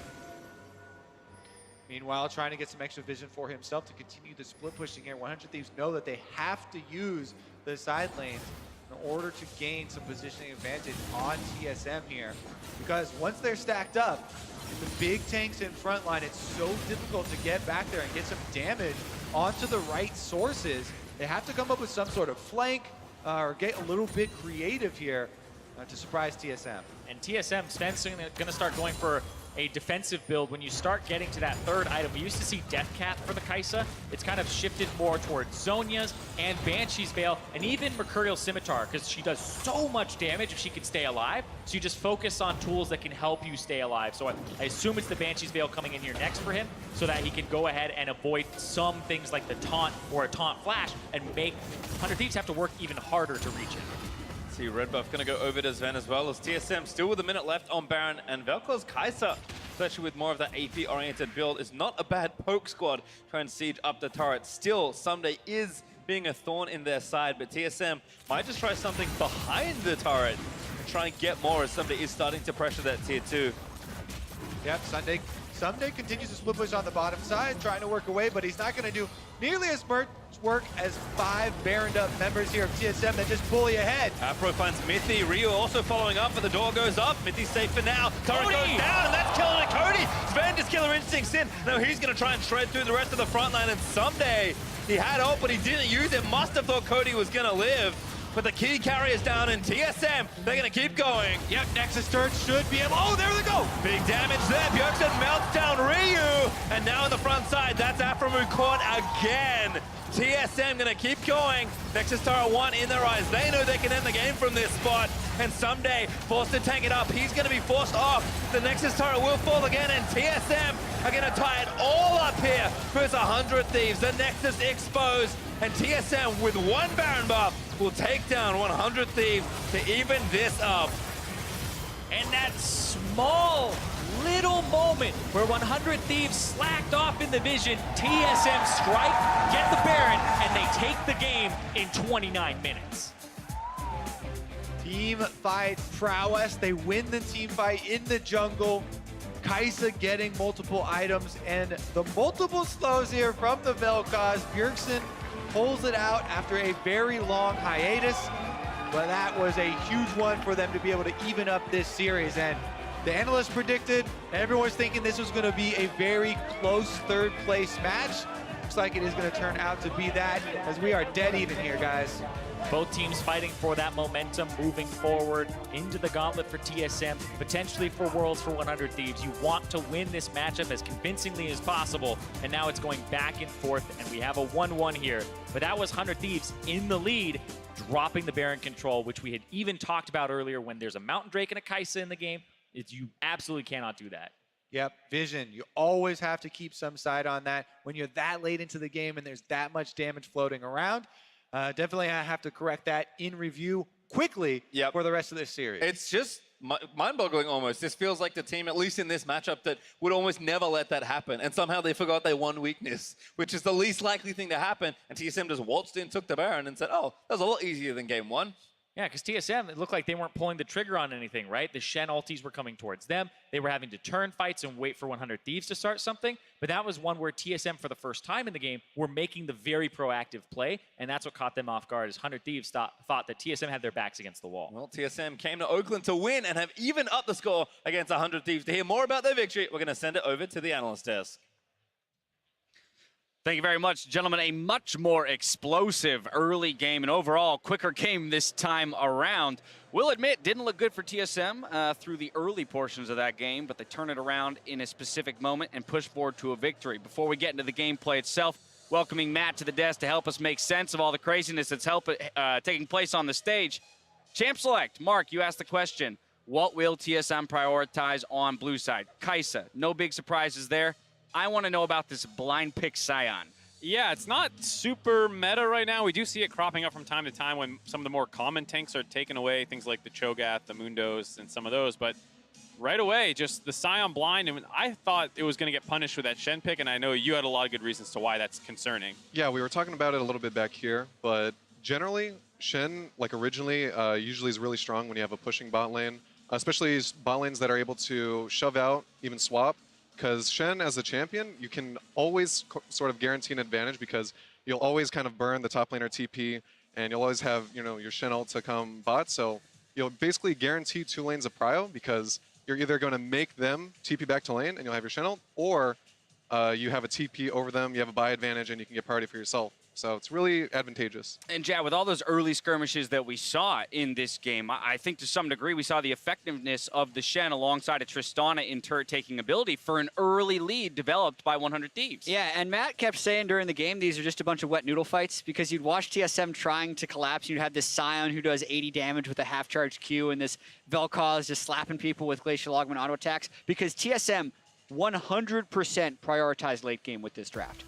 Meanwhile, trying to get some extra vision for himself to continue the split pushing here. 100 Thieves know that they have to use the side lanes in order to gain some positioning advantage on TSM here. Because once they're stacked up, the big tanks in front line, it's so difficult to get back there and get some damage onto the right sources. They have to come up with some sort of flank or get a little bit creative here to surprise TSM. And TSM, Sven's going to start going for a defensive build. When you start getting to that third item, we used to see Death Cap for the Kai'Sa. It's kind of shifted more towards Zhonya's and Banshee's Veil, and even Mercurial Scimitar, because she does so much damage if she can stay alive. So you just focus on tools that can help you stay alive. So I assume it's the Banshee's Veil coming in here next for him, so that he can go ahead and avoid some things like the taunt or a taunt flash and make 100 Thieves have to work even harder to reach it. See, red buff going to go over to Sven as well, as TSM still with a minute left on Baron, and Vel'Koz's Kai'Sa, especially with more of that AP-oriented build, is not a bad poke squad trying to siege up the turret. Still, Someday is being a thorn in their side, but TSM might just try something behind the turret and try and get more, as Someday is starting to pressure that tier 2. Yep, Someday continues to split push on the bottom side, trying to work away, but he's not going to do nearly as much work as 5 Baroned up members here of TSM that just bully ahead. Afro finds Mithy. Ryu also following up, but the door goes up. Mithy's safe for now. Turret goes down, and that's killing it. Cody! Sven just killer instincts in. Now he's going to try and shred through the rest of the front line, and Someday, he had ult, but he didn't use it. Must have thought Cody was going to live. But the key carrier's down, and TSM, they're going to keep going. Yep, Nexus turret should be able... Oh, there they go! Big damage there. Bjergsen melts down Ryu. And now on the front side, that's Aframu caught again. TSM going to keep going. Nexus Turret 1 in their eyes. They know they can end the game from this spot. And Someday forced to tank it up. He's going to be forced off. The Nexus Turret will fall again, and TSM are going to tie it all up here versus 100 Thieves. The Nexus exposed, and TSM with 1 Baron buff will take down 100 Thieves to even this up. And that small little moment where 100 Thieves slacked off in the vision, TSM strike, get the Baron, and they take the game in 29 minutes. Team fight prowess. They win the team fight in the jungle. Kai'Sa getting multiple items, and the multiple slows here from the Vel'Koz. Bjergsen pulls it out after a very long hiatus, but that was a huge one for them to be able to even up this series. And the analysts predicted, everyone's thinking this was going to be a very close third place match. Looks like it is going to turn out to be that, as we are dead even here, guys. Both teams fighting for that momentum moving forward into the gauntlet for TSM, potentially for Worlds for 100 Thieves. You want to win this matchup as convincingly as possible, and now it's going back and forth, and we have a 1-1 here. But that was 100 Thieves in the lead, dropping the Baron control, which we had even talked about earlier. When there's a Mountain Drake and a Kai'Sa in the game, you absolutely cannot do that. Yep, vision. You always have to keep some side on that. When you're that late into the game and there's that much damage floating around, definitely I have to correct that in review quickly for the rest of this series. It's just mind-boggling almost. This feels like the team, at least in this matchup, that would almost never let that happen. And somehow they forgot their one weakness, which is the least likely thing to happen. And TSM just waltzed in, took the Baron, and said, oh, that was a lot easier than game 1. Yeah, because TSM, it looked like they weren't pulling the trigger on anything, right? The Shen ultis were coming towards them. They were having to turn fights and wait for 100 Thieves to start something. But that was one where TSM, for the first time in the game, were making the very proactive play. And that's what caught them off guard, as 100 Thieves thought that TSM had their backs against the wall. Well, TSM came to Oakland to win and have even upped the score against 100 Thieves. To hear more about their victory, we're going to send it over to the analyst desk. Thank you very much, gentlemen. A much more explosive early game and overall quicker game this time around. We'll admit, didn't look good for TSM through the early portions of that game, but they turn it around in a specific moment and push forward to a victory. Before we get into the gameplay itself, welcoming Matt to the desk to help us make sense of all the craziness that's taking place on the stage. Champ Select, Mark, you asked the question. What will TSM prioritize on blue side? Kaisa, no big surprises there. I want to know about this blind pick Scion. Yeah, it's not super meta right now. We do see it cropping up from time to time when some of the more common tanks are taken away, things like the Cho'Gath, the Mundos, and some of those. But right away, just the Scion blind, and I thought it was going to get punished with that Shen pick, and I know you had a lot of good reasons to why that's concerning. Yeah, we were talking about it a little bit back here, but generally, Shen, like originally, usually is really strong when you have a pushing bot lane, especially bot lanes that are able to shove out, even swap, because Shen as a champion, you can always sort of guarantee an advantage because you'll always kind of burn the top laner TP, and you'll always have, you know, your Shen ult to come bot, so you'll basically guarantee 2 lanes of prio because you're either going to make them TP back to lane and you'll have your Shen ult, or you have a TP over them, you have a buy advantage, and you can get priority for yourself. So it's really advantageous. And Jad, with all those early skirmishes that we saw in this game, I think to some degree we saw the effectiveness of the Shen alongside a Tristana in turret-taking ability for an early lead developed by 100 Thieves. Yeah, and Matt kept saying during the game these are just a bunch of wet noodle fights because you'd watch TSM trying to collapse. You'd have this Scion who does 80 damage with a half-charge Q and this Vel'Koz just slapping people with Glacial Augment auto attacks because TSM 100% prioritized late game with this draft.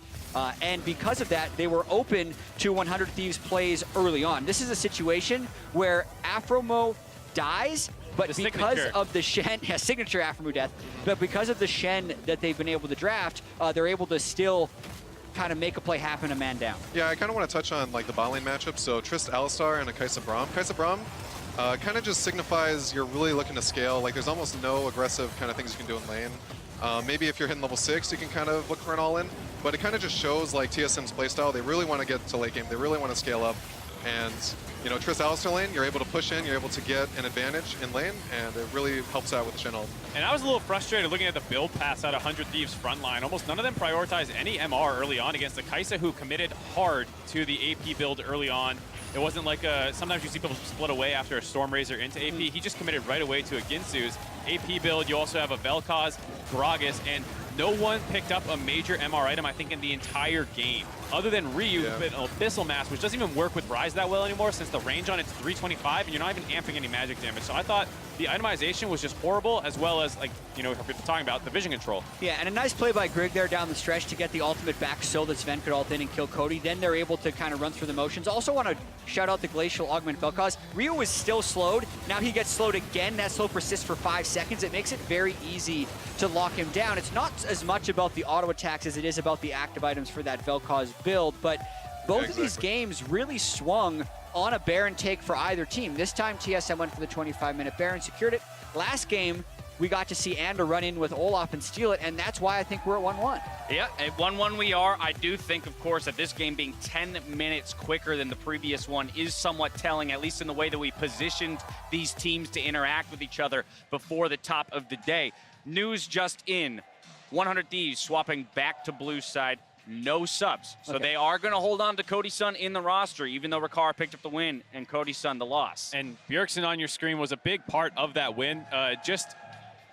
And because of that, they were open to 100 Thieves plays early on. This is a situation where Afromo dies, but because of the Shen, yeah, signature Afromo death, but because of the Shen that they've been able to draft, they're able to still kind of make a play happen a man down. Yeah, I kind of want to touch on like the bot lane matchup. So Trist Alistar and a Kaisa Braum. Kaisa Braum kind of just signifies you're really looking to scale. Like there's almost no aggressive kind of things you can do in lane. Maybe if you're hitting level 6, you can kind of look for an all-in, but it kind of just shows like TSM's playstyle. They really want to get to late game. They really want to scale up, and you know, Trist Alistar lane, you're able to push in, you're able to get an advantage in lane, and it really helps out with the Shen ult. And I was a little frustrated looking at the build pass out of 100 Thieves front line. Almost none of them prioritized any MR early on against the Kaisa, who committed hard to the AP build early on. It wasn't like sometimes you see people split away after a Stormrazor into AP. He just committed right away to a Ginsu's AP build. You also have a Vel'Koz, Gragas, and no one picked up a major MR item, I think, in the entire game. Other than Ryu, yeah. An Abyssal Mask, which doesn't even work with Ryze that well anymore since the range on it's 325, and you're not even amping any magic damage. So I thought the itemization was just horrible, as well as, like, you know, we're talking about the vision control. Yeah, and a nice play by Grig there down the stretch to get the ultimate back so that Sven could ult in and kill Cody. Then they're able to kind of run through the motions. Also want to shout out the Glacial Augment Vel'Koz. Ryu was still slowed. Now he gets slowed again. That slow persists for 5 seconds. It makes it very easy to lock him down. It's not as much about the auto attacks as it is about the active items for that Vel'Koz build, but both of these games really swung on a Baron take for either team. This time TSM went for the 25-minute Baron, secured it. Last game, we got to see Ander run in with Olaf and steal it, and that's why I think we're at 1-1. Yeah, at 1-1 we are. I do think, of course, that this game being 10 minutes quicker than the previous one is somewhat telling, at least in the way that we positioned these teams to interact with each other before the top of the day. News just in, 100 Thieves swapping back to blue side. No subs. So they are going to hold on to Cody Sun in the roster, even though Ricard picked up the win and Cody Sun the loss. And Bjergsen on your screen was a big part of that win.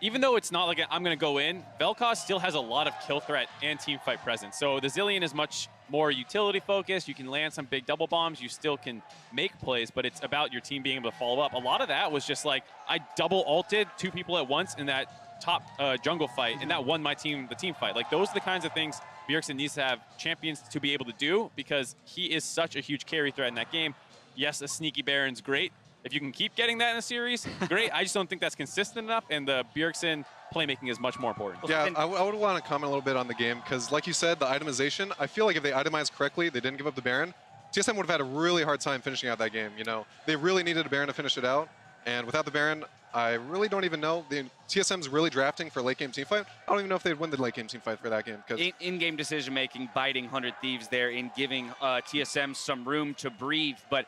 Even though it's not like I'm going to go in, Vel'Koz still has a lot of kill threat and team fight presence. So the Zilean is much more utility focused. You can land some big double bombs. You still can make plays, but it's about your team being able to follow up. A lot of that was just like I double ulted 2 people at once in that top jungle fight, and that won my team the team fight. Like those are the kinds of things Bjergsen needs to have champions to be able to do because he is such a huge carry threat in that game. Yes, a sneaky Baron's great. If you can keep getting that in a series, great. I just don't think that's consistent enough, and the Bjergsen playmaking is much more important. Yeah, I would want to comment a little bit on the game because, like you said, the itemization, I feel like if they itemized correctly, they didn't give up the Baron, TSM would have had a really hard time finishing out that game, you know. They really needed a Baron to finish it out, and without the Baron, I really don't even know. TSM's really drafting for late game teamfight. I don't even know if they'd win the late game teamfight for that game. In-game decision-making, biting 100 Thieves there in giving TSM some room to breathe. But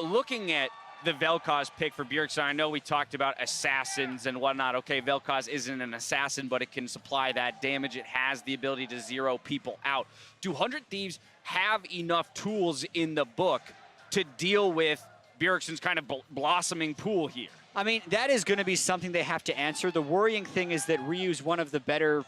looking at the Vel'Koz pick for Bjergsen, I know we talked about assassins and whatnot. Okay, Vel'Koz isn't an assassin, but it can supply that damage. It has the ability to zero people out. Do 100 Thieves have enough tools in the book to deal with Bjergsen's kind of blossoming pool here? I mean, that is going to be something they have to answer. The worrying thing is that Ryu's one of the better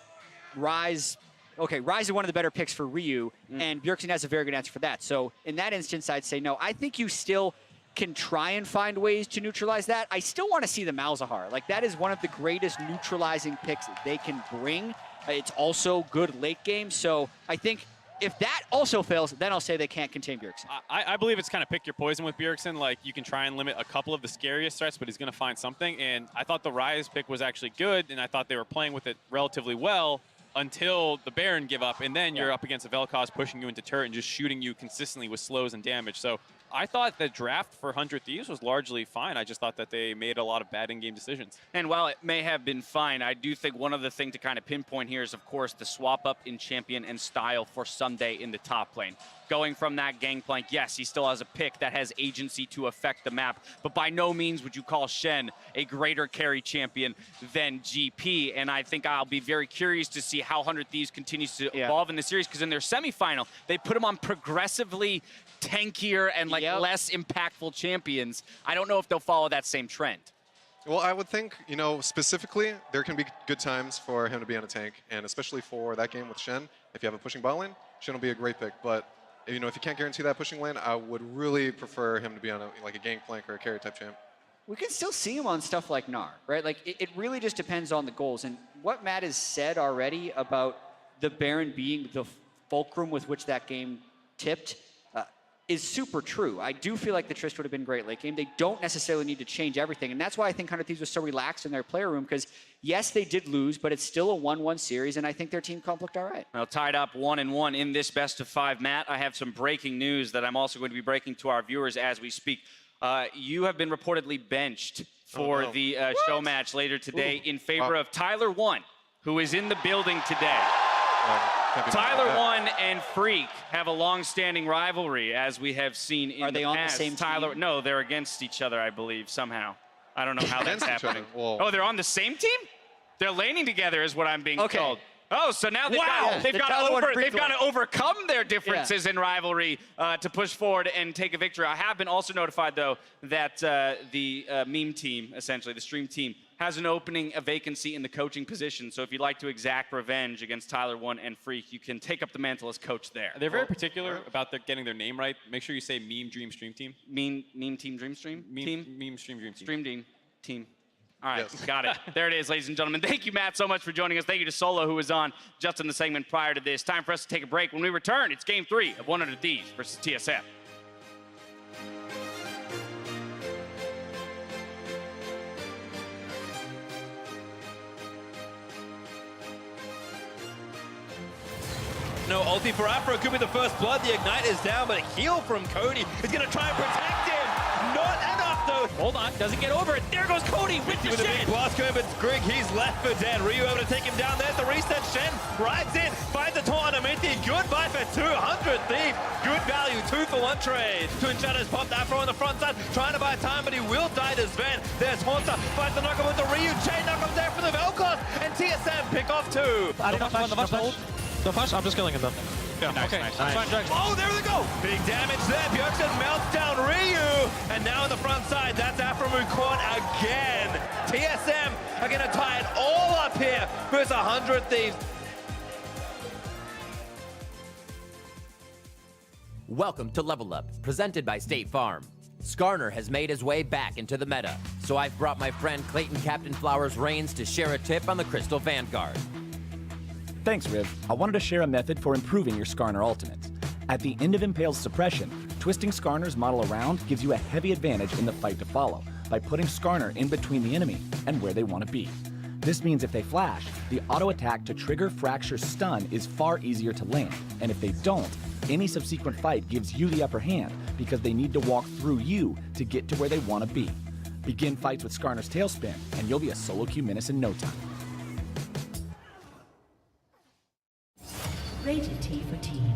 Ryze. Okay, Ryze is one of the better picks for Ryu, and Bjergsen has a very good answer for that. So in that instance, I'd say no. I think you still can try and find ways to neutralize that. I still want to see the Malzahar. Like, that is one of the greatest neutralizing picks that they can bring. It's also good late game. So I think if that also fails, then I'll say they can't contain Bjergsen. I believe it's kind of pick your poison with Bjergsen. Like, you can try and limit a couple of the scariest threats, but he's going to find something. And I thought the Ryze pick was actually good, and I thought they were playing with it relatively well until the Baron give up, and then you're up against a Vel'Koz pushing you into turret and just shooting you consistently with slows and damage. So I thought the draft for 100 Thieves was largely fine. I just thought that they made a lot of bad in-game decisions. And while it may have been fine, I do think one of the things to kind of pinpoint here is, of course, the swap up in champion and style for Sunday in the top lane. Going from that Gangplank, yes, he still has a pick that has agency to affect the map, but by no means would you call Shen a greater carry champion than GP. And I think I'll be very curious to see how 100 Thieves continues to evolve in the series, because in their semifinal, they put him on progressively tankier and less impactful champions. I don't know if they'll follow that same trend. Well, I would think, you know, specifically, there can be good times for him to be on a tank, and especially for that game with Shen, if you have a pushing bot lane, Shen will be a great pick. But, you know, if you can't guarantee that pushing lane, I would really prefer him to be on a Gangplank or a carry type champ. We can still see him on stuff like Gnar, right? Like, it really just depends on the goals. And what Matt has said already about the Baron being the fulcrum with which that game tipped is super true. I do feel like the Trist would have been great late game. They don't necessarily need to change everything. And that's why I think 100 Thieves was so relaxed in their player room, because yes, they did lose, but it's still a 1-1 series, and I think their team comp looked all right. Well, tied up 1-1 in this best of 5. Matt, I have some breaking news that I'm also going to be breaking to our viewers as we speak. You have been reportedly benched for the show match later today in favor of Tyler One, who is in the building today. Tyler One and Freak have a long-standing rivalry, as we have seen in the past. Are they on the same team? No, they're against each other, I believe, somehow. I don't know how that's happening. Whoa. Oh, they're on the same team? They're laning together, is what I'm being told. Oh, so now they've got to overcome their differences in rivalry to push forward and take a victory. I have been also notified, though, that the meme team, essentially, the stream team, has an opening, a vacancy in the coaching position. So if you'd like to exact revenge against Tyler One and Freak, you can take up the mantle as coach there. They're very particular about getting their name right. Make sure you say Meme Dream Stream Team. Meme Team Dream Stream? Meme Stream Dream Team. Stream Team. All right, got it. There it is, ladies and gentlemen. Thank you, Matt, so much for joining us. Thank you to Solo, who was on just in the segment prior to this. Time for us to take a break. When we return, it's Game 3 of 100 Thieves versus TSM. No ulti for Afro, could be the first blood. The Ignite is down, but a heal from Cody is going to try and protect him. Not enough, though. Hold on, doesn't get over it. There goes Cody with the With a big blast going, but Greg, he's left for dead. Ryu able to take him down there. The reset, Shen rides in, finds a taunt on Amithi. Good buy for 200 Thief. Good value, 2-for-1 trade. Twin Shadows popped Afro on the front side, trying to buy time, but he will die to Sven. There's Haunter, finds the knockup with the Ryu. Chain knockup there for the Vel'Koz, and TSM pick off 2. I don't know. The flash, I'm just killing him then. Yeah, Nice, okay. nice, I'm nice. trying to Oh, there they go! Big damage there. Bjergsen melts down Ryu. And now on the front side, that's Afromu caught again. TSM are going to tie it all up here versus 100 Thieves. Welcome to Level Up, presented by State Farm. Skarner has made his way back into the meta, so I've brought my friend Clayton Captain Flowers Reigns to share a tip on the Crystal Vanguard. Thanks, Riv. I wanted to share a method for improving your Skarner ultimates. At the end of Impale's suppression, twisting Skarner's model around gives you a heavy advantage in the fight to follow by putting Skarner in between the enemy and where they want to be. This means if they flash, the auto attack to trigger Fracture Stun is far easier to land, and if they don't, any subsequent fight gives you the upper hand because they need to walk through you to get to where they want to be. Begin fights with Skarner's Tailspin, and you'll be a solo queue menace in no time. Rated T for Teen.